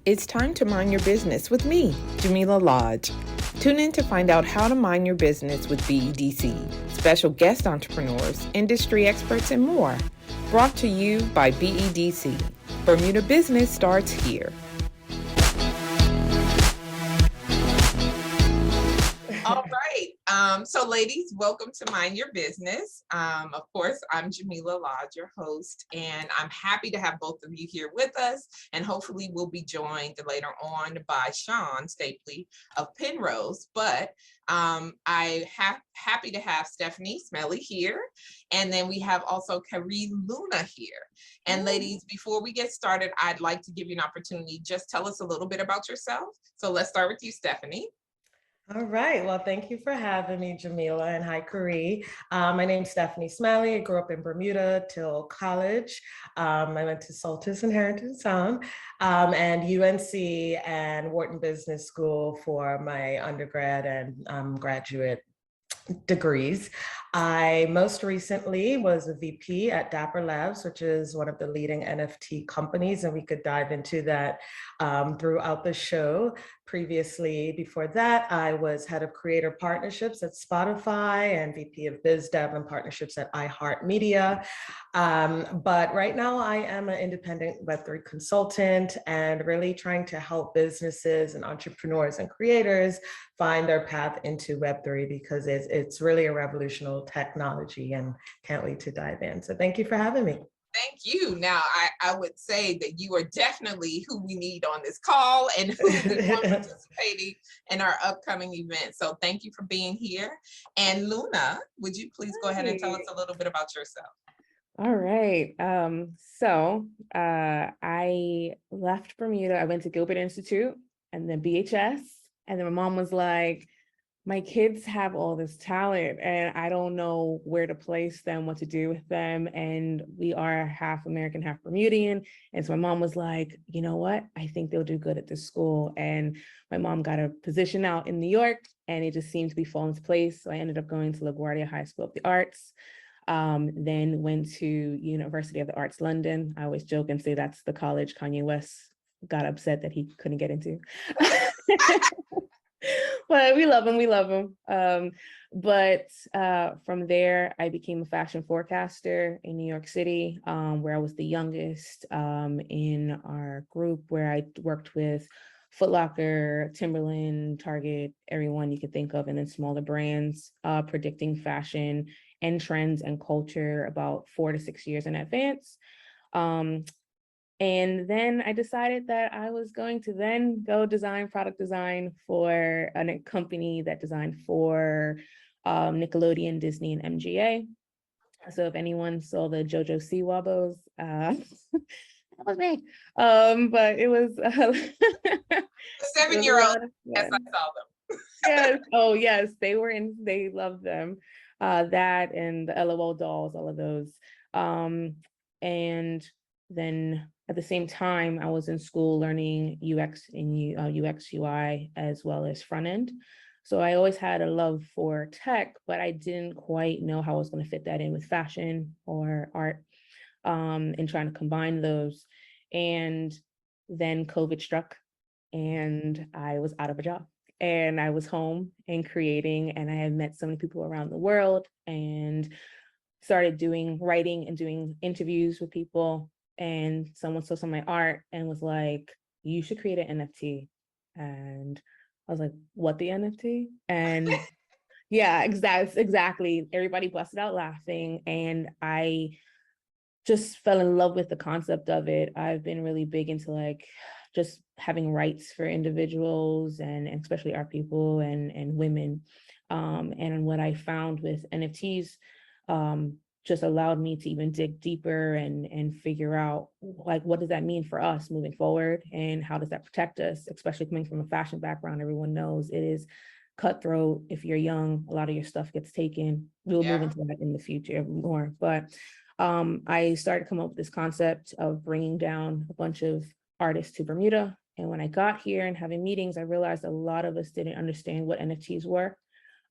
It's time to mind your business with me, Jamillah Lodge. Tune in to find out how to mind your business with BEDC, special guest entrepreneurs, industry experts, and more. Brought to you by BEDC. Bermuda Business starts here. All right. So ladies, welcome to Mind Your Business. Of course, I'm Jamillah Lodge, your host, and I'm happy to have both of you here with us. And hopefully we'll be joined later on by Sean Stapley of Penrose. But happy to have Stephanie Smellie here. And then we have also Karee Luna here. And ladies, before we get started, I'd like to give you an opportunity. Just tell us a little bit about yourself. So let's start with you, Stephanie. All right. Well, thank you for having me, Jamillah, and hi, Karee. My name's Stephanie Smellie. I grew up in Bermuda till college. I went to Saltus and Harrington Sound and UNC and Wharton Business School for my undergrad and graduate degrees. I most recently was a VP at Dapper Labs, which is one of the leading NFT companies, and we could dive into that throughout the show. Previously, before that, I was head of creator partnerships at Spotify and VP of Biz Dev and partnerships at iHeartMedia. But right now I am an independent Web3 consultant and really trying to help businesses and entrepreneurs and creators find their path into Web3 because it's really a revolutionary technology and can't wait to dive in. So thank you for having me. Thank you. Now, I would say that you are definitely who we need on this call and who we want participating in our upcoming event. So thank you for being here. And Luna, would you please go ahead and tell us a little bit about yourself? All right. I left Bermuda. I went to Gilbert Institute and then BHS. And then my mom was like, my kids have all this talent and I don't know where to place them, what to do with them. And we are half American, half Bermudian. And so my mom was like, you know what? I think they'll do good at this school. And my mom got a position out in New York and it just seemed to be falling into place. So I ended up going to LaGuardia High School of the Arts. Then went to University of the Arts London. I always joke and say that's the college Kanye West got upset that he couldn't get into. But we love him. But from there, I became a fashion forecaster in New York City, where I was the youngest in our group, where I worked with Foot Locker, Timberland, Target, everyone you could think of, and then smaller brands, predicting fashion and trends and culture about 4 to 6 years in advance. And then I decided that I was going to then go product design for a company that designed for Nickelodeon, Disney, and MGA. So if anyone saw the JoJo Siwa, that was me. But it was 7-year-old. Yes, I saw them. Yes. Oh, yes. They loved them. That and the LOL dolls, all of those. And then at the same time, I was in school learning UX and UX UI as well as front end. So I always had a love for tech, but I didn't quite know how I was going to fit that in with fashion or art, and trying to combine those. And then COVID struck and I was out of a job. And I was home and creating, and I had met so many people around the world and started writing and doing interviews with people. And someone saw some of my art and was like, you should create an NFT. And I was like, what, the NFT? And yeah, exactly. Everybody busted out laughing. And I just fell in love with the concept of it. I've been really big into just having rights for individuals and especially our people and women. And what I found with NFTs just allowed me to even dig deeper and figure out what does that mean for us moving forward and how does that protect us, especially coming from a fashion background. Everyone knows it is cutthroat. If you're young, a lot of your stuff gets taken. We'll move into that in the future more. But I started to come up with this concept of bringing down a bunch of artists to Bermuda. And when I got here and having meetings, I realized a lot of us didn't understand what NFTs were.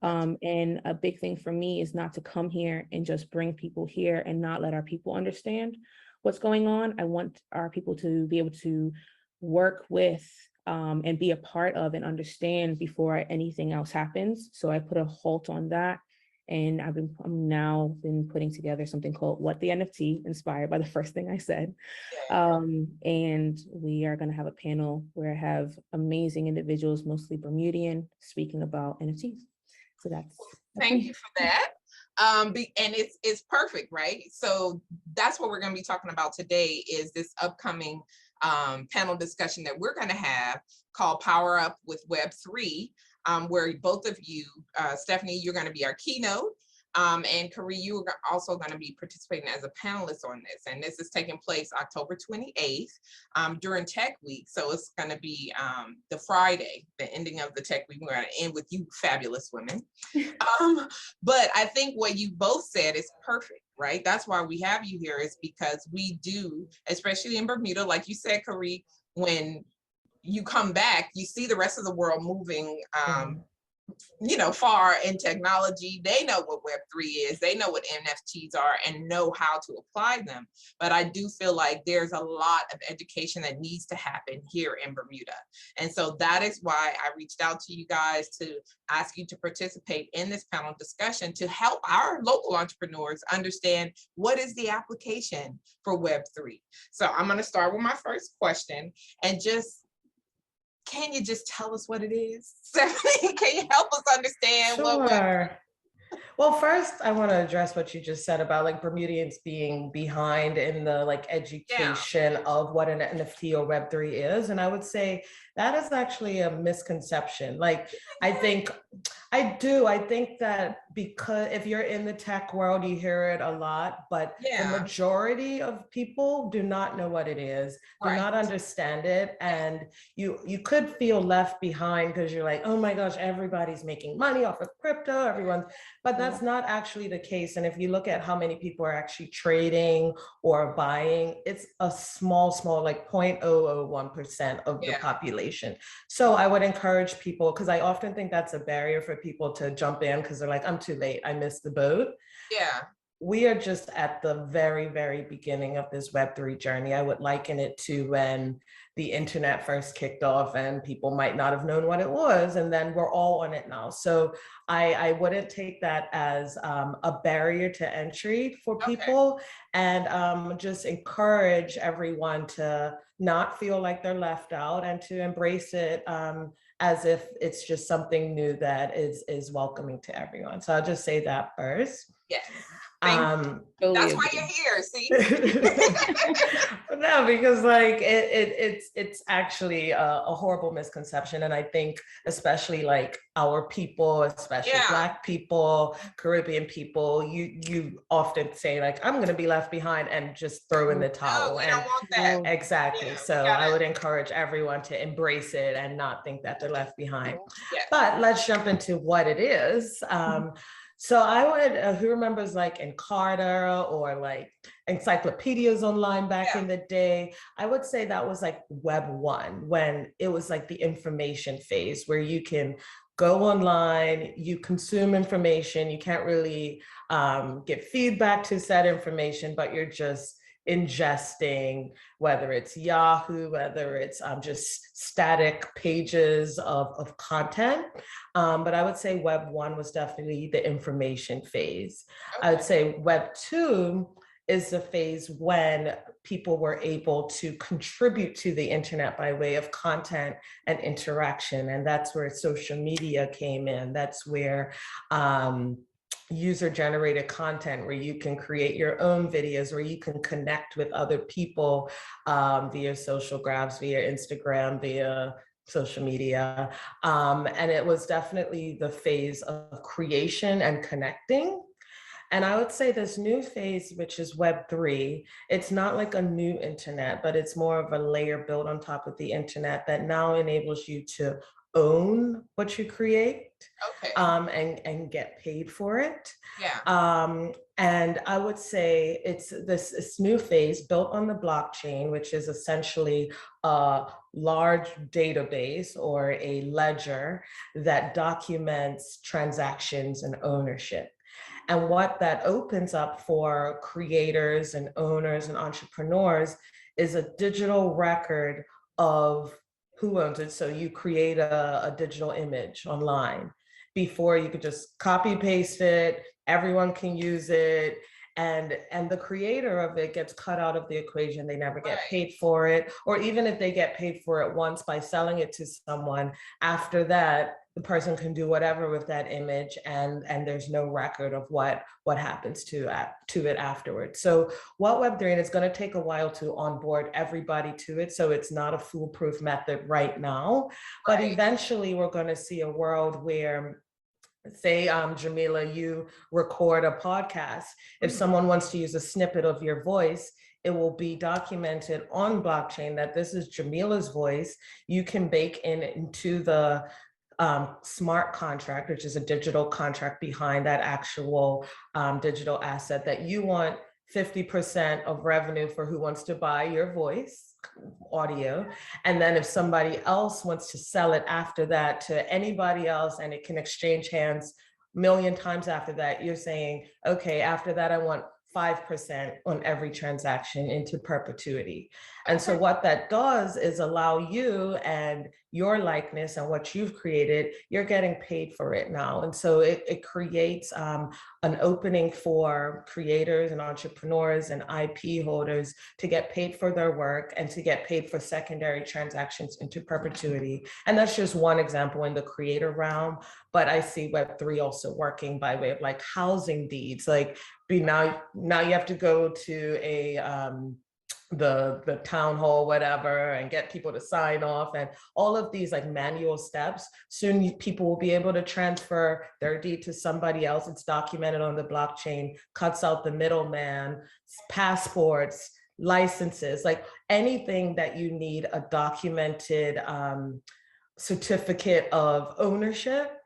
And a big thing for me is not to come here and just bring people here and not let our people understand what's going on. I want our people to be able to work with and be a part of and understand before anything else happens. So I put a halt on that. And I'm now been putting together something called What the NFT, inspired by the first thing I said. And we are going to have a panel where I have amazing individuals, mostly Bermudian, speaking about NFTs. So that's thank you for that. And it's perfect, right? So that's what we're going to be talking about today, is this upcoming panel discussion that we're going to have called Power Up with Web3, where both of you, Stephanie, you're going to be our keynote, and Karee, you are also going to be participating as a panelist on this. And this is taking place October 28th during Tech Week. So it's going to be the Friday, the ending of the Tech Week. We're going to end with you fabulous women. But I think what you both said is perfect, right? That's why we have you here, is because we do, especially in Bermuda, like you said, Karee, when you come back, you see the rest of the world moving, you know, far in technology. They know what Web3 is, they know what NFTs are, and know how to apply them. But I do feel like there's a lot of education that needs to happen here in Bermuda. And so that is why I reached out to you guys to ask you to participate in this panel discussion to help our local entrepreneurs understand what is the application for Web3. So I'm going to start with my first question, and can you just tell us what it is? Stephanie, can you help us understand what Web3? Well, first, I want to address what you just said about like Bermudians being behind in the like education of what an NFT or Web3 is. And I would say that is actually a misconception. Like, I think that because if you're in the tech world, you hear it a lot, but the majority of people do not know what it is, do not understand it. And you could feel left behind because you're like, oh my gosh, everybody's making money off of crypto, but that's not actually the case. And if you look at how many people are actually trading or buying, it's a small, like 0.001% of the population. So I would encourage people, because I often think that's a barrier for people to jump in because they're like, I'm too late, I missed the boat. We are just at the very, very beginning of this Web3 journey. I would liken it to when the internet first kicked off and people might not have known what it was, and then we're all on it now. So I wouldn't take that as a barrier to entry for people, and just encourage everyone to not feel like they're left out and to embrace it as if it's just something new that is welcoming to everyone. So I'll just say that first. That's why you're here, see? No, because like it's actually a horrible misconception. And I think especially like our people, especially Black people, Caribbean people, you often say like, I'm gonna be left behind, and just throw in the towel. We don't want that. Exactly. So I would encourage everyone to embrace it and not think that they're left behind. But let's jump into what it is. So I would, who remembers like Encarta or like encyclopedias online back in the day? I would say that was like Web 1, when it was like the information phase, where you can go online, you consume information, you can't really get feedback to said information, but you're just ingesting, whether it's Yahoo, whether it's just static pages of content. But I would say Web 1 was definitely the information phase. I would say Web 2 is the phase when people were able to contribute to the internet by way of content and interaction. And that's where social media came in. That's where user-generated content, where you can create your own videos, where you can connect with other people via social grabs, via Instagram, via social media. And it was definitely the phase of creation and connecting. And I would say this new phase, which is Web 3, it's not like a new internet, but it's more of a layer built on top of the internet that now enables you to own what you create and get paid for it. And I would say it's this new phase built on the blockchain, which is essentially a large database or a ledger that documents transactions and ownership. And what that opens up for creators and owners and entrepreneurs is a digital record of who owns it. So you create a digital image online. Before, you could just copy paste it, everyone can use it, and the creator of it gets cut out of the equation. They never get paid for it, or even if they get paid for it once by selling it to someone, after that the person can do whatever with that image, and there's no record of what happens to it afterwards. So what Web3, and it's going to take a while to onboard everybody to it, so it's not a foolproof method right now, but eventually we're going to see a world where, say, Jamillah, you record a podcast. If someone wants to use a snippet of your voice, it will be documented on blockchain that this is Jamillah's voice. You can bake into the smart contract, which is a digital contract behind that actual digital asset, that you want 50% of revenue for who wants to buy your voice audio. And then if somebody else wants to sell it after that to anybody else, and it can exchange hands a million times after that, you're saying, okay, after that, I want 5% on every transaction into perpetuity. And so what that does is allow you and your likeness and what you've created, you're getting paid for it now. And so it creates an opening for creators and entrepreneurs and IP holders to get paid for their work and to get paid for secondary transactions into perpetuity. And that's just one example in the creator realm. But I see Web3 also working by way of like housing deeds. Like now you have to go to the town hall, whatever, and get people to sign off, and all of these like manual steps. Soon people will be able to transfer their deed to somebody else. It's documented on the blockchain, cuts out the middleman, passports, licenses, like anything that you need a documented certificate of ownership.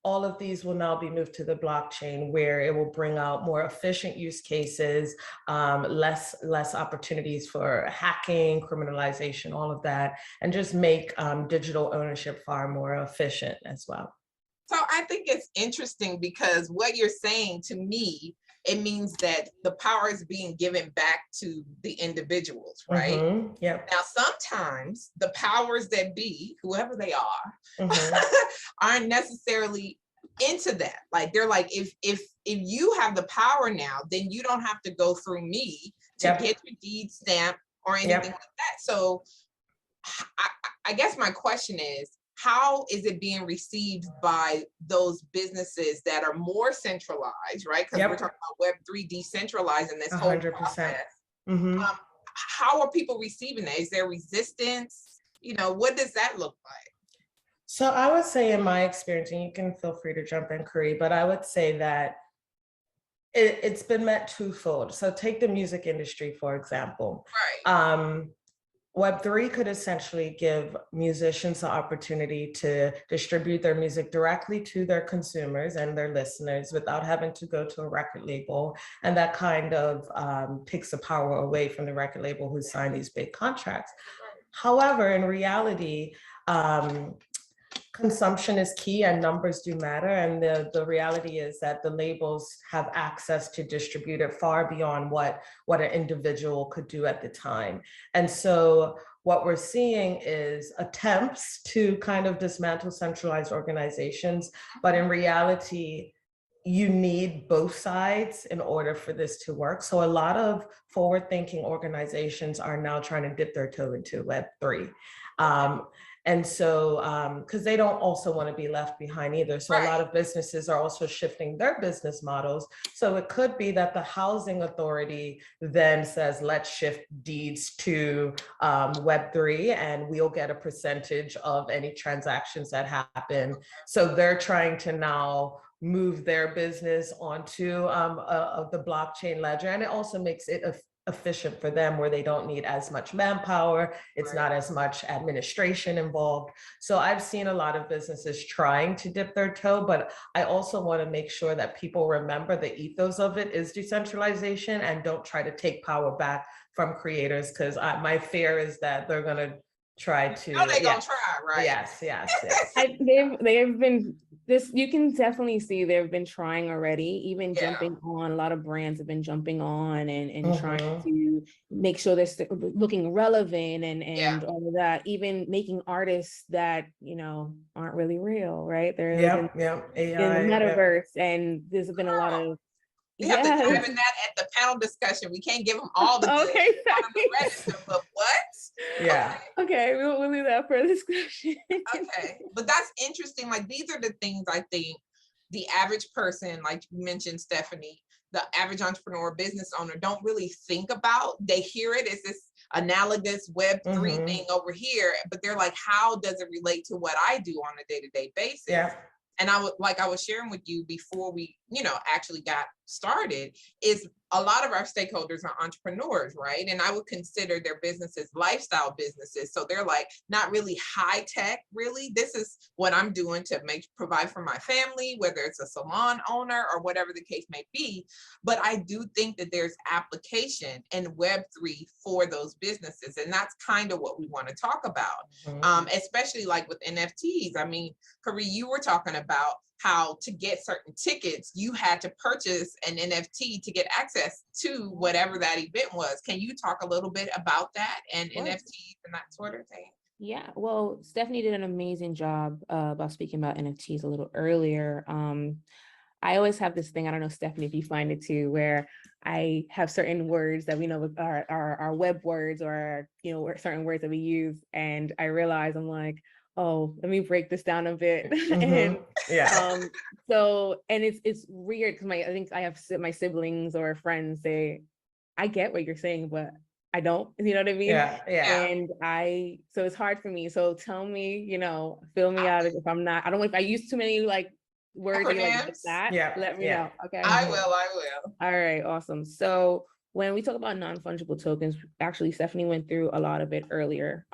All of these will now be moved to the blockchain, where it will bring out more efficient use cases, less opportunities for hacking, criminalization, all of that, and just make digital ownership far more efficient as well. So I think it's interesting because what you're saying to me, it means that the power is being given back to the individuals, right? Mm-hmm. Yep. Now, sometimes the powers that be, whoever they are, aren't necessarily into that. Like they're like, if you have the power now, then you don't have to go through me to get your deed stamp or anything like that. So I guess my question is, how is it being received by those businesses that are more centralized, right? Because we're talking about Web3 decentralizing this 100%. Whole process. How are people receiving that? Is there resistance? You know, what does that look like? So I would say, in my experience, and you can feel free to jump in, Karee, but I would say that it's been met twofold. So take the music industry, for example. Web3 could essentially give musicians the opportunity to distribute their music directly to their consumers and their listeners without having to go to a record label. And that kind of takes the power away from the record label who signed these big contracts. However, in reality, consumption is key and numbers do matter. And the reality is that the labels have access to distribute it far beyond what an individual could do at the time. And so what we're seeing is attempts to kind of dismantle centralized organizations, but in reality, you need both sides in order for this to work. So a lot of forward-thinking organizations are now trying to dip their toe into Web3. And so, because they don't also want to be left behind either. So a lot of businesses are also shifting their business models. So it could be that the housing authority then says, let's shift deeds to Web3 and we'll get a percentage of any transactions that happen. So they're trying to now move their business onto the blockchain ledger. And it also makes it efficient for them, where they don't need as much manpower. It's not as much administration involved. So I've seen a lot of businesses trying to dip their toe, but I also want to make sure that people remember the ethos of it is decentralization, and don't try to take power back from creators, because my fear is that they're going to try to. Oh, they're going to try, right? Yes. They've been This, you can definitely see they've been trying already, even Yeah. jumping on, a lot of brands have been jumping on and trying Mhm. to make sure they're looking relevant and Yeah. all of that, even making artists that, aren't really real, right? They're like Yep, yep, in the AI, yep. metaverse, and there's been a lot of, We have to yeah. dive in that at the panel discussion. We can't give them all the goods Okay, on the register, but what? Yeah. okay, we'll leave that for discussion. Okay, but that's interesting. Like, these are the things I think the average person, like you mentioned, Stephanie, the average entrepreneur, business owner, don't really think about. They hear it as this analogous Web3 Mhm. thing over here, but they're like, how does it relate to what I do on a day-to-day basis? Yeah. And I was sharing with you before we, actually got started, is a lot of our stakeholders are entrepreneurs, right? And I would consider their businesses lifestyle businesses. So they're like not really high tech, really. This is what I'm doing to provide for my family, whether it's a salon owner or whatever the case may be. But I do think that there's application in Web3 for those businesses. And that's kind of what we want to talk about, especially like with NFTs. I mean, Karee, you were talking about how to get certain tickets, you had to purchase an NFT to get access to whatever that event was. Can you talk a little bit about that and NFTs and that sort of thing? Yeah, well, Stephanie did an amazing job about speaking about NFTs a little earlier. I always have this thing, I don't know, Stephanie, if you find it too, where I have certain words that we know are web words, or, certain words that we use. And I realize I'm like, oh, let me break this down a bit. And Yeah. so, and it's weird because I think I have my siblings or friends say, I get what you're saying, but I don't, you know what I mean? Yeah. Yeah. And so it's hard for me. So tell me, fill me out if I'm not, I don't know if I use too many like words that you're like that, Yeah. let me know. Okay. I will. All right, awesome. So when we talk about non-fungible tokens, actually Stephanie went through a lot of it earlier.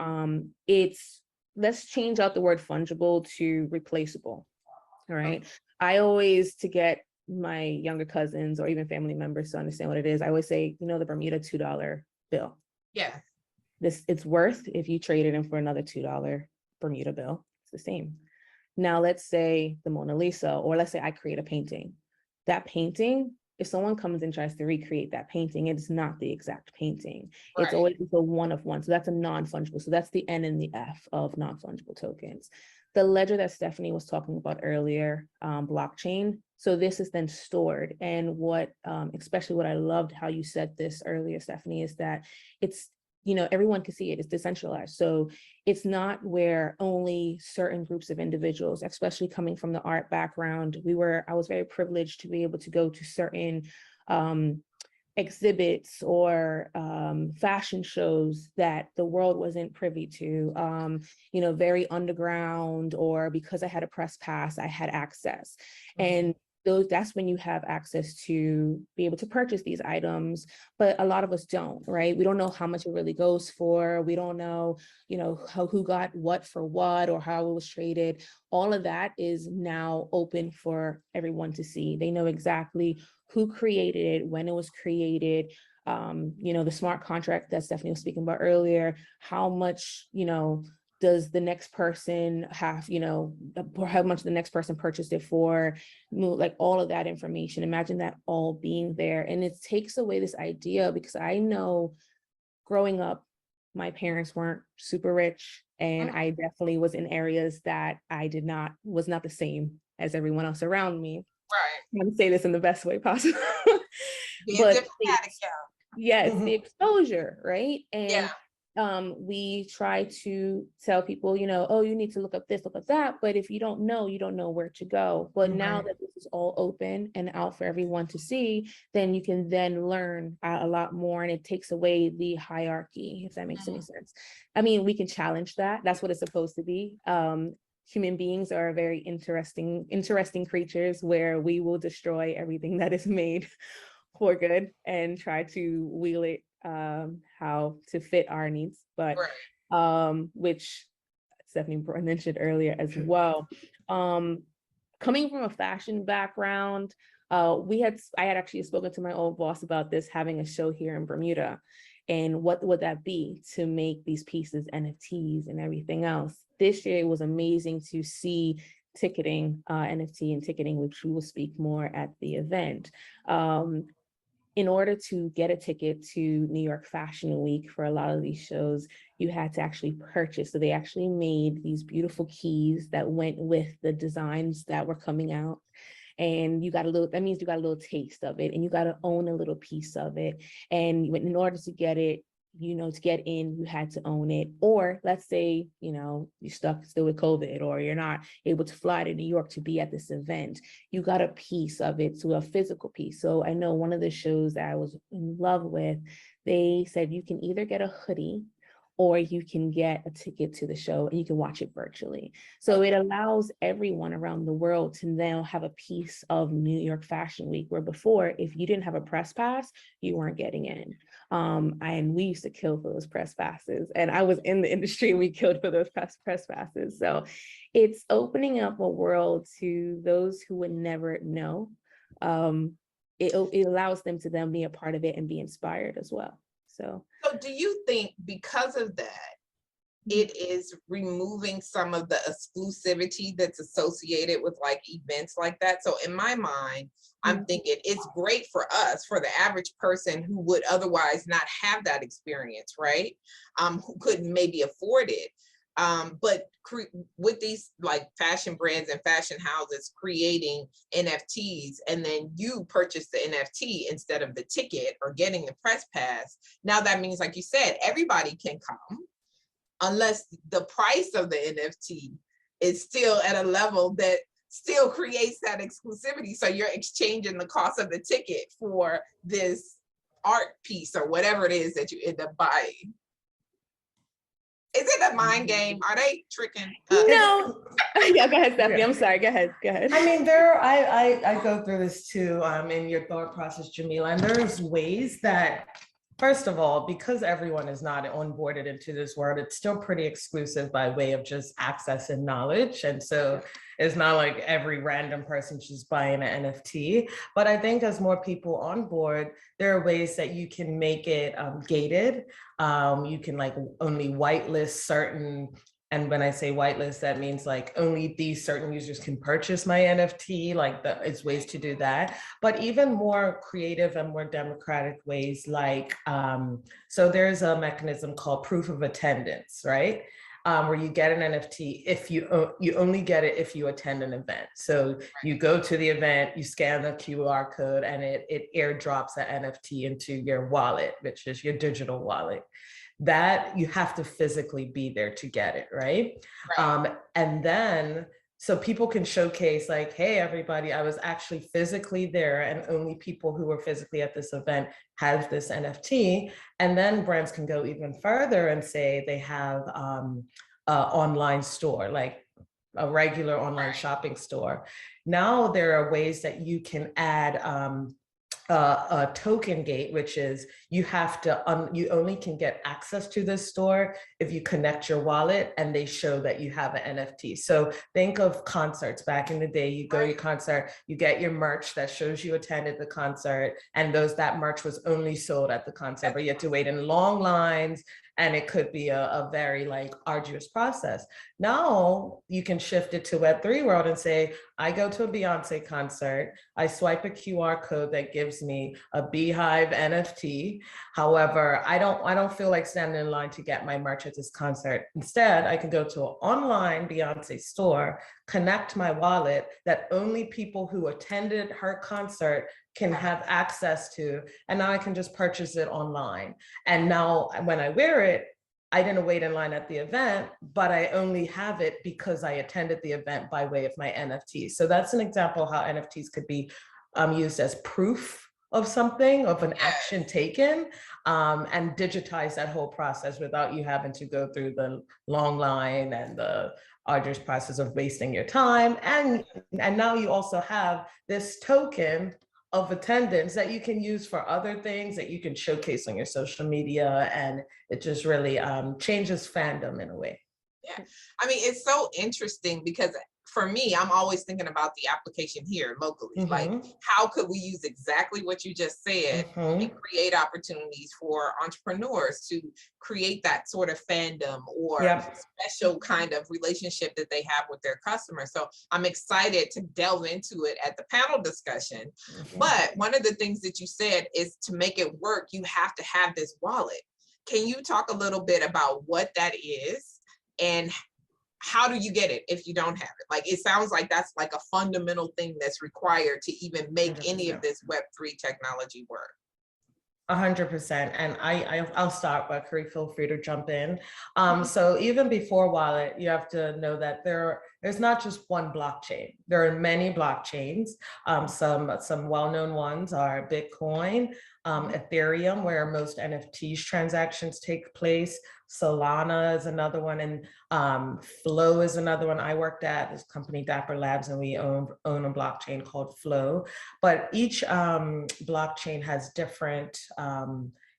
Let's change out the word fungible to replaceable. All right. I always, to get my younger cousins or even family members to understand what it is, I always say, the Bermuda $2 bill. Yeah. It's worth, if you trade it in for another $2 Bermuda bill, it's the same. Now let's say the Mona Lisa, or let's say I create a painting. That painting, if someone comes and tries to recreate that painting, it's not the exact painting. Right. It's always a one of one. So that's a non-fungible. So that's the N and the F of non-fungible tokens. The ledger that Stephanie was talking about earlier, blockchain. So this is then stored. And especially what I loved how you said this earlier, Stephanie, is that it's, everyone can see it. It's decentralized. So it's not where only certain groups of individuals, especially coming from the art background, I was very privileged to be able to go to certain exhibits or fashion shows that the world wasn't privy to, very underground, or because I had a press pass, I had access. And that's when you have access to be able to purchase these items, but a lot of us don't, right? We don't know how much it really goes for. We don't know, who got what for what, or how it was traded. All of that is now open for everyone to see. They know exactly who created it, when it was created, the smart contract that Stephanie was speaking about earlier, how much, does the next person have, or how much the next person purchased it for, like all of that information. Imagine that all being there. And it takes away this idea, because I know growing up, my parents weren't super rich, and I definitely was in areas that was not the same as everyone else around me. Right. I would say this in the best way possible. But yes, the exposure, right? And yeah. We try to tell people, oh, you need to look up this, look up that. But if you don't know where to go. But now that this is all open and out for everyone to see, then you can then learn a lot more, and it takes away the hierarchy, if that makes any sense. I mean, we can challenge that. That's what it's supposed to be. Human beings are very interesting creatures, where we will destroy everything that is made for good and try to wheel it how to fit our needs, but which Stephanie mentioned earlier as well. Coming from a fashion background, I had actually spoken to my old boss about this, having a show here in Bermuda, and what would that be to make these pieces NFTs and everything else. This year it was amazing to see ticketing, NFT and ticketing, which we will speak more at the event. In order to get a ticket to New York Fashion Week for a lot of these shows, you had to actually purchase. So they actually made these beautiful keys that went with the designs that were coming out. And you got a little, that means you got a little taste of it, and you got to own a little piece of it. And in order to get it, to get in, you had to own it. Or let's say, you're stuck still with COVID, or you're not able to fly to New York to be at this event. You got a piece of it, so a physical piece. So I know one of the shows that I was in love with, they said you can either get a hoodie or you can get a ticket to the show and you can watch it virtually. So it allows everyone around the world to now have a piece of New York Fashion Week, where before, if you didn't have a press pass, you weren't getting in. And we used to kill for those press passes. And I was in the industry, we killed for those press passes. So it's opening up a world to those who would never know. It allows them to then be a part of it and be inspired as well. So do you think because of that, it is removing some of the exclusivity that's associated with like events like that? So in my mind, I'm thinking it's great for us, for the average person who would otherwise not have that experience, right? Who couldn't maybe afford it. But with these like fashion brands and fashion houses creating NFTs, and then you purchase the NFT instead of the ticket or getting the press pass, now that means, like you said, everybody can come, unless the price of the NFT is still at a level that still creates that exclusivity. So you're exchanging the cost of the ticket for this art piece or whatever it is that you end up buying. Is it a mind game? Are they tricking us? No. Yeah, go ahead, Stephanie. I'm sorry. Go ahead. I mean, I go through this too, in your thought process, Jamillah, and there's ways that, first of all, because everyone is not onboarded into this world, it's still pretty exclusive by way of just access and knowledge. And so it's not like every random person just buying an NFT. But I think as more people on board, there are ways that you can make it gated. You can like only whitelist certain, and when I say whitelist, that means like only these certain users can purchase my NFT, like it's ways to do that. But even more creative and more democratic ways, like, so there's a mechanism called proof of attendance, right? Where you get an NFT if you only get it if you attend an event. So you go to the event, you scan the QR code, and it airdrops an NFT into your wallet, which is your digital wallet. That you have to physically be there to get it, right? And then, so people can showcase like, hey, everybody, I was actually physically there, and only people who were physically at this event have this NFT. And then brands can go even further and say they have an online store, like a regular online shopping store. Now there are ways that you can add a token gate, which is you have to, you only can get access to this store if you connect your wallet and they show that you have an NFT. So think of concerts back in the day. You go to your concert, you get your merch that shows you attended the concert, and that merch was only sold at the concert, but you have to wait in long lines, and it could be a very like arduous process. Now you can shift it to Web3 world and say, I go to a Beyonce concert, I swipe a QR code that gives me a Beehive NFT. However, I don't feel like standing in line to get my merch at this concert. Instead, I can go to an online Beyonce store, connect my wallet that only people who attended her concert can have access to, and now I can just purchase it online. And now when I wear it, I didn't wait in line at the event, but I only have it because I attended the event by way of my NFT. So that's an example of how NFTs could be used as proof of something, of an action taken, and digitize that whole process without you having to go through the long line and the arduous process of wasting your time. And now you also have this token of attendance that you can use for other things that you can showcase on your social media, and it just really changes fandom in a way. Yeah, I mean, it's so interesting because for me, I'm always thinking about the application here locally. Like, how could we use exactly what you just said and create opportunities for entrepreneurs to create that sort of fandom or special kind of relationship that they have with their customers. So I'm excited to delve into it at the panel discussion. But one of the things that you said is to make it work, you have to have this wallet. Can you talk a little bit about what that is and how do you get it if you don't have it? Like, it sounds like that's like a fundamental thing that's required to even make 100%. Any of this Web3 technology work. 100%. And I'll start, but Karee, feel free to jump in. So even before wallet, you have to know that there's not just one blockchain. There are many blockchains. Some well-known ones are Bitcoin, Ethereum, where most NFTs transactions take place. Solana is another one, and Flow is another one. I worked at this company, Dapper Labs, and we own a blockchain called Flow. But each blockchain has different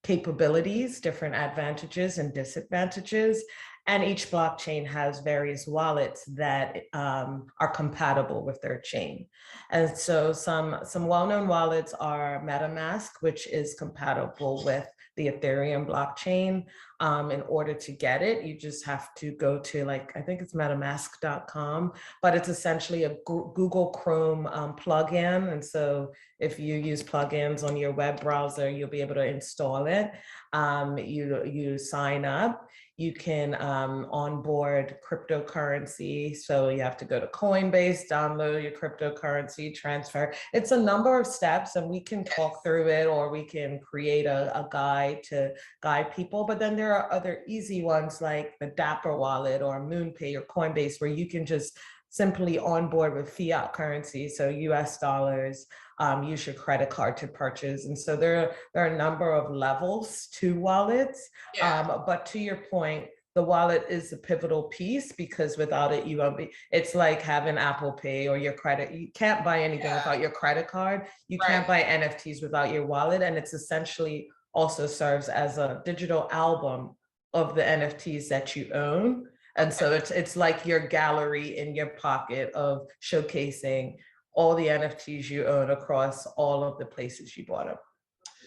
capabilities, different advantages and disadvantages. And each blockchain has various wallets that are compatible with their chain. And so some well-known wallets are MetaMask, which is compatible with the Ethereum blockchain. In order to get it, you just have to go to, like, I think it's metamask.com, but it's essentially a Google Chrome plugin. And so if you use plugins on your web browser, you'll be able to install it. You sign up. You can onboard cryptocurrency. So you have to go to Coinbase, download your cryptocurrency, transfer. It's a number of steps, and we can talk through it, or we can create a guide to guide people. But then there are other easy ones like the Dapper wallet or MoonPay or Coinbase, where you can just simply onboard with fiat currency, so US dollars, use your credit card to purchase. And so there are a number of levels to wallets. But to your point, the wallet is a pivotal piece, because without it, you won't be, it's like having Apple Pay or your credit. You can't buy anything without your credit card. You can't buy NFTs without your wallet. And it's essentially also serves as a digital album of the NFTs that you own. And so it's like your gallery in your pocket of showcasing all the NFTs you own across all of the places you bought them.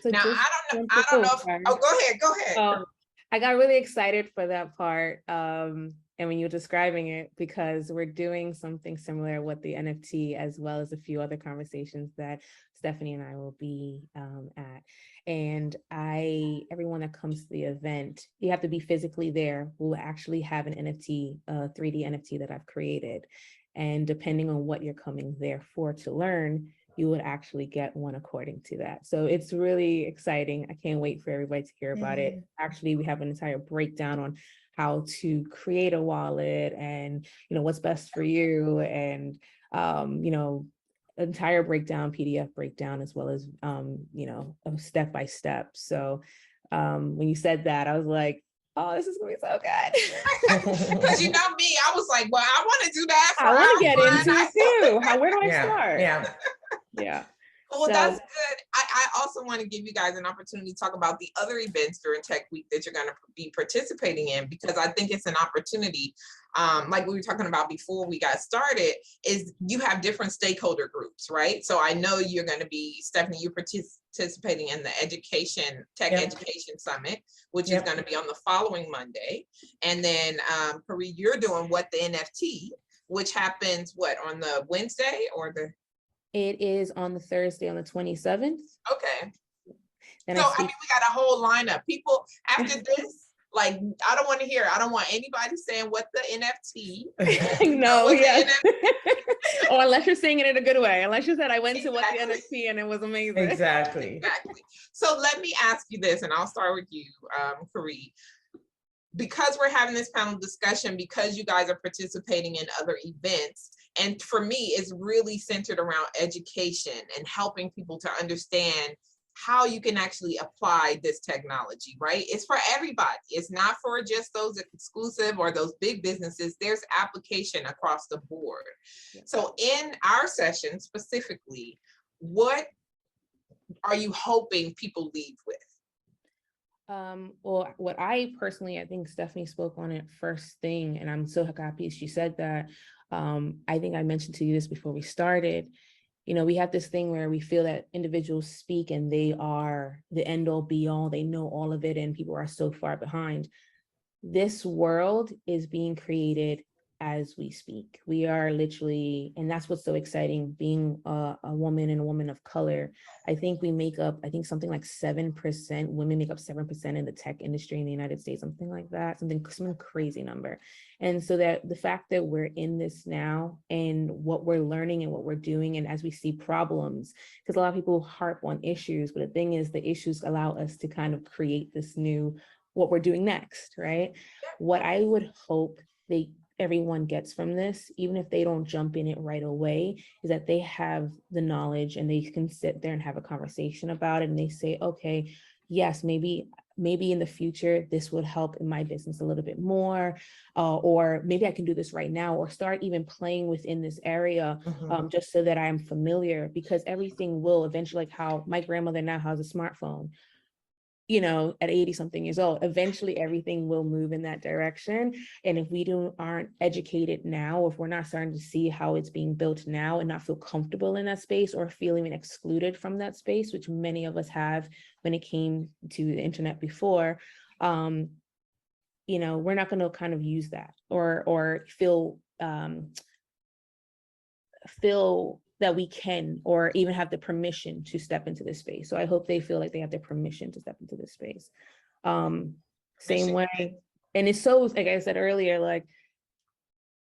So now, I don't know if, oh, go ahead. I got really excited for that part. And when you're describing it, because we're doing something similar with the NFT, as well as a few other conversations that Stephanie and I will be at. And everyone that comes to the event, you have to be physically there, will actually have an NFT, 3D NFT that I've created. And depending on what you're coming there for to learn, you would actually get one according to that. So it's really exciting. I can't wait for everybody to hear about it. Actually, we have an entire breakdown on how to create a wallet and, what's best for you, and, entire breakdown, PDF breakdown, as well as, a step-by-step. So when you said that, I was like, oh, this is gonna be so good. Because you know me, I was like, well, I want to do that. I want to get into it too. Where do I start? Yeah. Well, that's good. I also want to give you guys an opportunity to talk about the other events during Tech Week that you're going to be participating in, because I think it's an opportunity, like we were talking about before we got started, is you have different stakeholder groups, right? So I know you're going to be, Stephanie, you're participating in the Tech Education Summit, which is going to be on the following Monday. And then Karee, you're doing the NFT, which happens on the Wednesday or the... It is on the Thursday, on the 27th. Okay. And so, we got a whole lineup. People, after this, like, I don't want anybody saying what the NFT. No, or unless you're saying it in a good way. Unless you said, I went to what the NFT and it was amazing. Exactly. So let me ask you this, and I'll start with you, Karee. Because we're having this panel discussion, because you guys are participating in other events, and for me, it's really centered around education and helping people to understand how you can actually apply this technology, right? It's for everybody. It's not for just those exclusive or those big businesses. There's application across the board. Yeah. So in our session specifically, what are you hoping people leave with? Well, what I think Stephanie spoke on it first thing, and I'm so happy she said that. I think I mentioned to you this before we started. We have this thing where we feel that individuals speak and they are the end all be all, they know all of it, and people are so far behind. This world is being created as we speak. We are literally, and that's what's so exciting, being a woman and a woman of color. I think we make up, something like 7%, women make up 7% in the tech industry in the United States, something like that, some crazy number. And so that the fact that we're in this now and what we're learning and what we're doing, and as we see problems, because a lot of people harp on issues, but the thing is the issues allow us to kind of create this new, what we're doing next, right? What I would hope everyone gets from this, even if they don't jump in it right away, is that they have the knowledge and they can sit there and have a conversation about it. And they say, okay, yes, maybe in the future, this would help in my business a little bit more, or maybe I can do this right now, or start even playing within this area, just so that I'm familiar, because everything will eventually, like how my grandmother now has a smartphone, at 80 something years old, eventually everything will move in that direction. And if we aren't educated now, or if we're not starting to see how it's being built now and not feel comfortable in that space, or feeling excluded from that space, which many of us have when it came to the internet before, we're not going to kind of use that or feel that we can, or even have the permission to step into this space. So I hope they feel like they have the permission to step into this space. Same way. And it's so, like I said earlier, like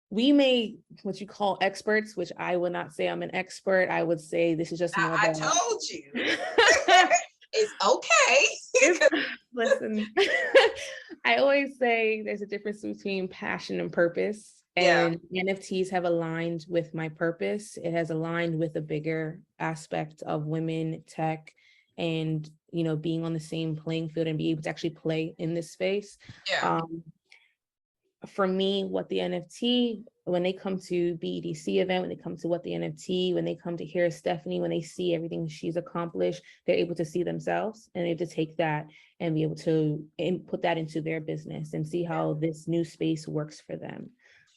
we may, what you call experts, which I would not say I'm an expert. I would say this is just more I told you. It's okay. Listen, I always say there's a difference between passion and purpose. And NFTs have aligned with my purpose. It has aligned with a bigger aspect of women, tech, and, being on the same playing field and be able to actually play in this space. For me, what the NFT, when they come to BEDC event, when they come to what the NFT, when they come to hear Stephanie, when they see everything she's accomplished, they're able to see themselves and able to take that and be able to put that into their business and see how this new space works for them.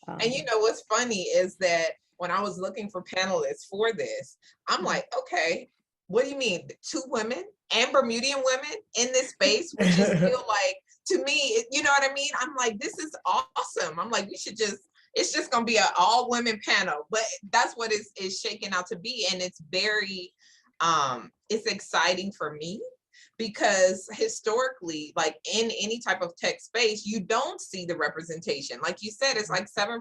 And what's funny is that when I was looking for panelists for this, I'm like, okay, what do you mean? 2 women and Bermudian women in this space, which is still like, to me, you know what I mean? I'm like, this is awesome. I'm like, it's just going to be an all women panel, but that's what it's shaking out to be. And it's very, it's exciting for me. Because historically, like in any type of tech space, you don't see the representation. Like you said, it's like 7%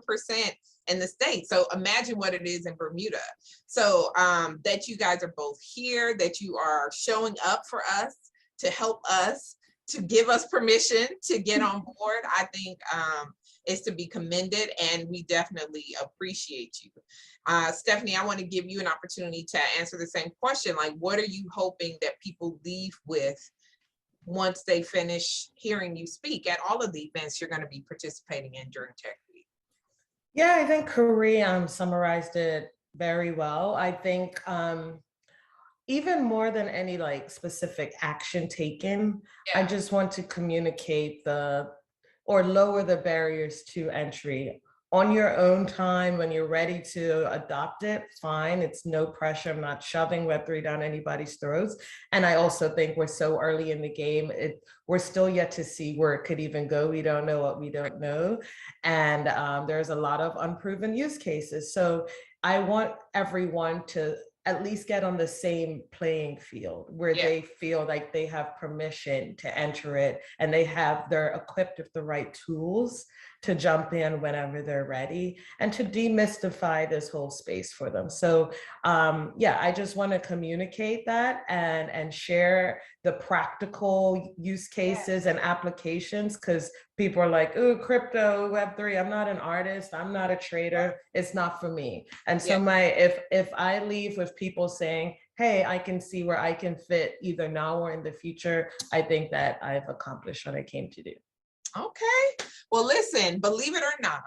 in the States. So imagine what it is in Bermuda. So that you guys are both here, that you are showing up for us, to help us, to give us permission to get on board, I think is to be commended, and we definitely appreciate you. Stephanie, I want to give you an opportunity to answer the same question. Like, what are you hoping that people leave with once they finish hearing you speak at all of the events you're going to be participating in during Tech Week? Yeah, I think Karee summarized it very well. I think even more than any specific action taken, I just want to communicate or lower the barriers to entry on your own time. When you're ready to adopt it, fine, it's no pressure. I'm not shoving Web3 down anybody's throats. And I also think we're so early in the game, we're still yet to see where it could even go. We don't know what we don't know. And there's a lot of unproven use cases. So I want everyone to at least get on the same playing field where they feel like they have permission to enter it, and they're equipped with the right tools to jump in whenever they're ready, and to demystify this whole space for them. So I just want to communicate that and share the practical use cases and applications, because people are like, oh, crypto, Web3, I'm not an artist, I'm not a trader, it's not for me. And so if I leave with people saying, hey, I can see where I can fit either now or in the future, I think that I've accomplished what I came to do. Okay. Well, listen, believe it or not,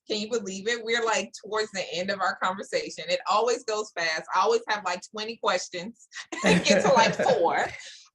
can you believe it? We're like towards the end of our conversation. It always goes fast. I always have like 20 questions and get to like 4.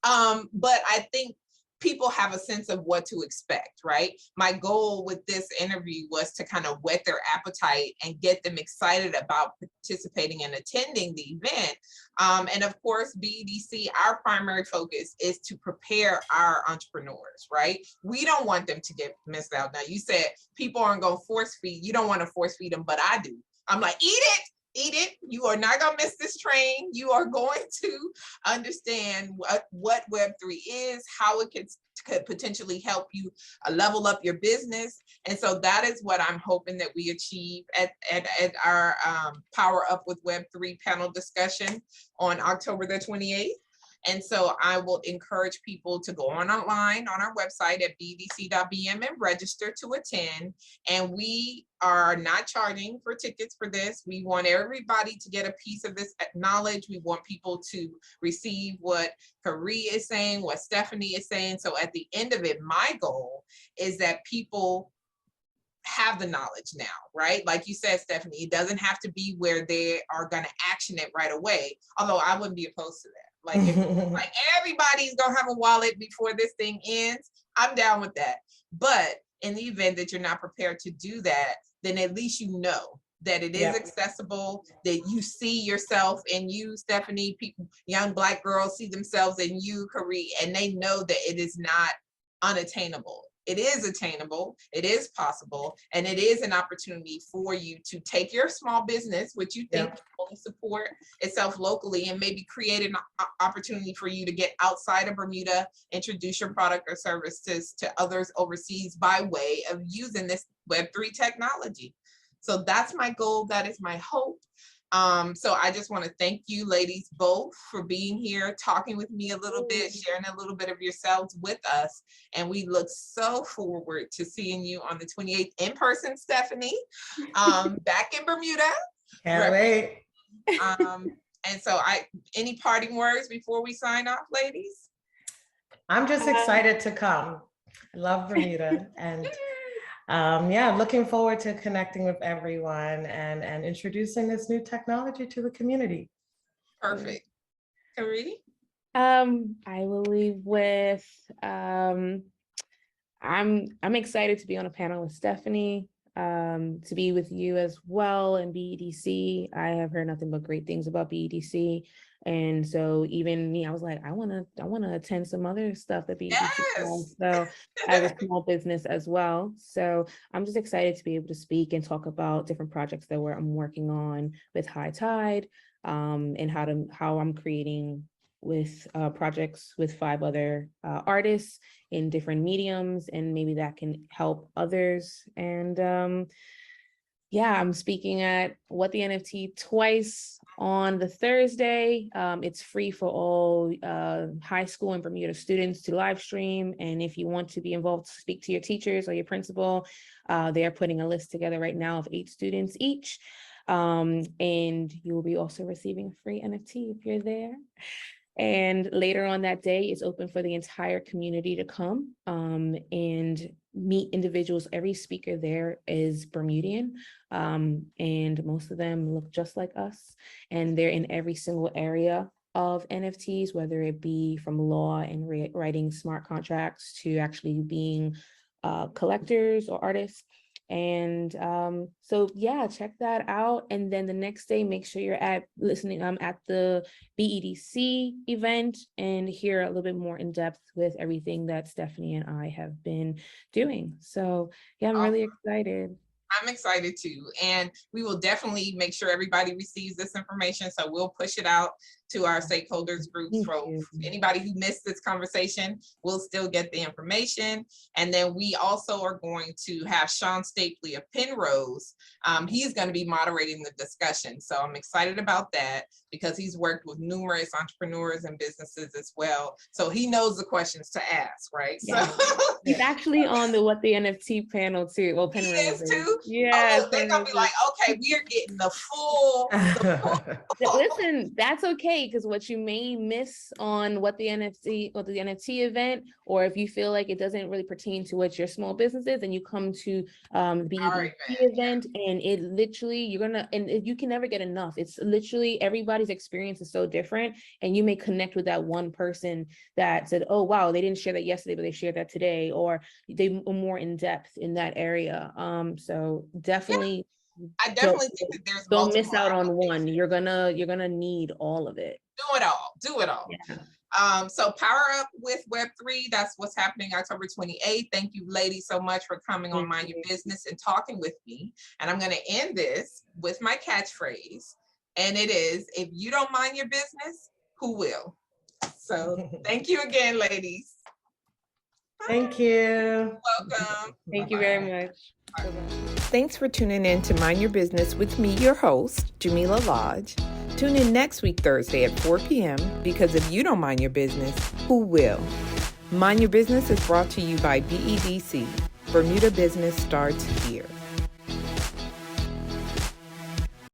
But I think people have a sense of what to expect, right? My goal with this interview was to kind of whet their appetite and get them excited about participating and attending the event. And of course, BEDC, our primary focus is to prepare our entrepreneurs, right? We don't want them to get missed out. Now, you said people aren't going to force feed. You don't want to force feed them, but I do. I'm like, eat it. You are not going to miss this train. You are going to understand what Web3 is, how it could potentially help you level up your business. And so that is what I'm hoping that we achieve at our Power Up with Web3 panel discussion on October the 28th. And so I will encourage people to go online on our website at bedc.bm and register to attend. And we are not charging for tickets for this. We want everybody to get a piece of this knowledge. We want people to receive what Karee is saying, what Stephanie is saying. So at the end of it, my goal is that people have the knowledge now, right? Like you said, Stephanie, it doesn't have to be where they are going to action it right away. Although I wouldn't be opposed to that. Like, like everybody's gonna have a wallet before this thing ends, I'm down with that. But in the event that you're not prepared to do that, then at least you know that it is accessible, that you see yourself in you, Stephanie. People, young Black girls see themselves in you, Karee, and they know that it is not unattainable. It is attainable, it is possible, and it is an opportunity for you to take your small business, which you think will only support itself locally, and maybe create an opportunity for you to get outside of Bermuda, introduce your product or services to others overseas by way of using this Web3 technology. So that's my goal, that is my hope. So I just want to thank you ladies both for being here, talking with me a little bit, sharing a little bit of yourselves with us. And we look so forward to seeing you on the 28th in person, Stephanie, back in Bermuda. Can't wait. And so any parting words before we sign off, ladies? I'm just excited to come. I love Bermuda, and yeah, looking forward to connecting with everyone and introducing this new technology to the community. Perfect. Karee? I will leave with I'm excited to be on a panel with Stephanie, to be with you as well in BEDC. I have heard nothing but great things about BEDC. And so even me, I was like, I want to attend some other stuff that BEDC has. So I have a small business as well. So I'm just excited to be able to speak and talk about different projects that I'm working on with Tyde, and how I'm creating with projects with 5 other artists in different mediums, and maybe that can help others. And yeah, I'm speaking at What the NFT twice on the Thursday. It's free for all high school and Bermuda students to live stream. And if you want to be involved, speak to your teachers or your principal. They are putting a list together right now of 8 students each. And you will be also receiving a free NFT if you're there. And later on that day, it's open for the entire community to come and meet individuals. Every speaker there is Bermudian, and most of them look just like us. And they're in every single area of NFTs, whether it be from law and writing smart contracts to actually being collectors or artists. And so yeah, check that out. And then the next day, make sure you're at the BEDC event and hear a little bit more in depth with everything that Stephanie and I have been doing. So yeah, I'm really excited. I'm excited too. And we will definitely make sure everybody receives this information. So we'll push it out to our stakeholders groups. For anybody who missed this conversation, will still get the information. And then we also are going to have Sean Stapley of Penrose. He's going to be moderating the discussion. So I'm excited about that because he's worked with numerous entrepreneurs and businesses as well. So he knows the questions to ask, right? Yeah. So he's actually on the What the NFT panel too. Well, Penrose he is too? Yeah. Oh, they're gonna be like, okay, we are getting the full. Listen, that's okay. okay, because what you may miss on what the NFT event, or if you feel like it doesn't really pertain to what your small business is, and you come to the BEDC event, and it literally, you can never get enough. It's literally everybody's experience is so different, and you may connect with that one person that said, oh wow, they didn't share that yesterday, but they shared that today, or they are more in depth in that area. So definitely. I definitely think that there's don't miss out on one. You're gonna need all of it. Do it all. Yeah. So Power Up with Web3, that's what's happening October 28th. Thank you, ladies, so much for coming on Mind Your Business and talking with me. And I'm going to end this with my catchphrase. And it is, if you don't mind your business, who will? So thank you again, ladies. Thank you. Welcome. Thank you very much. Thanks for tuning in to Mind Your Business with me, your host, Jamillah Lodge. Tune in next week, Thursday at 4 p.m. because if you don't mind your business, who will? Mind Your Business is brought to you by BEDC. Bermuda Business starts here.